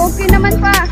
Okay naman pa.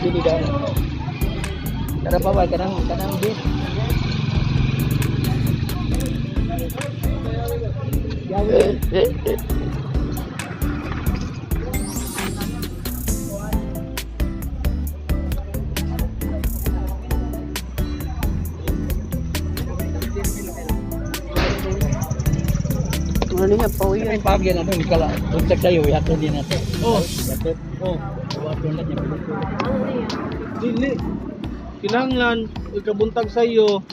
bili daw. Kada pa ba kanang bit. Ano niya po yun? Ay pagyan na doon kala. Tuntag tayo yato din nato. Oh, Yato. oh. Wato na niya. Dili. Kinanglan ikabuntag sa iyo.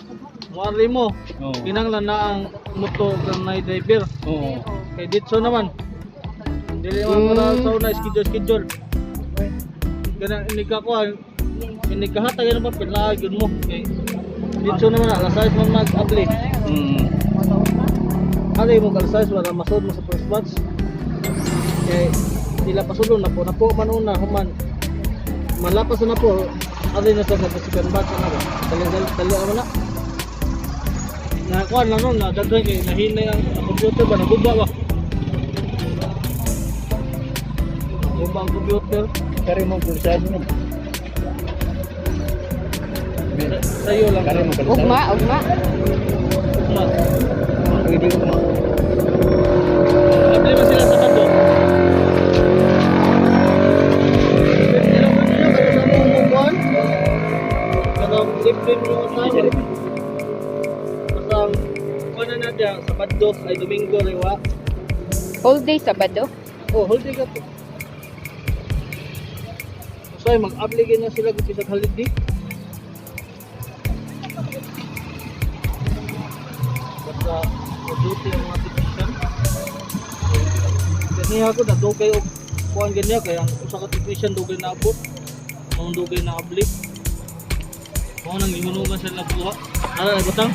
Muari mo. Oh. Kinanglan na ang moto ng night driver. Oo. Kay ditso naman. Dili man para sa una schedule. Kana inikahata yan ba pinagyon mo. Kay ditso naman alas 6 man mag-abli. Hari mo kalsayas wala masod mo sa first batch. Kay sila pasulon na po man una human. Malapas na po. Ari na sa second batch na ba. Dali ako na. Nakakuan lang nun, daghan kay nahinay ang computer ba, nagubba ba? Nagubba ang computer. Kari mo pulsad mo. Sa'yo lang. Kari mo pulsad. Ugma. Ma. Pwede mo. Abli ba sila sa bando? Kanang lip-lip yung asawa. Pasang, kung na natin, Sabado ay Domingo, rewa. All day Sabado. Oh, hold ka po. So ay mag-apply na sila kung isang holiday. Basta duty ang mga technician. Kasi ako na dugay og kuan ganyan kaya ang usa ka technician dugay na abot. Ang dugay na apply. Mo nang gimunungan sa nakuha. Ara batang.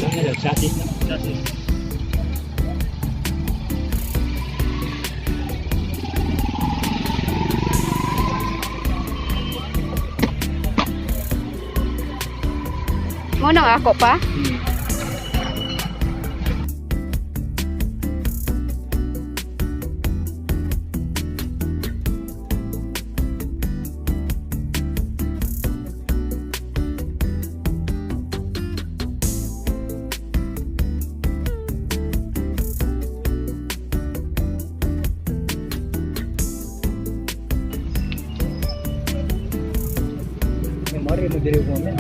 Ano chassis na. Chassis. Mo nang ako pa. Memory mo diri mo men.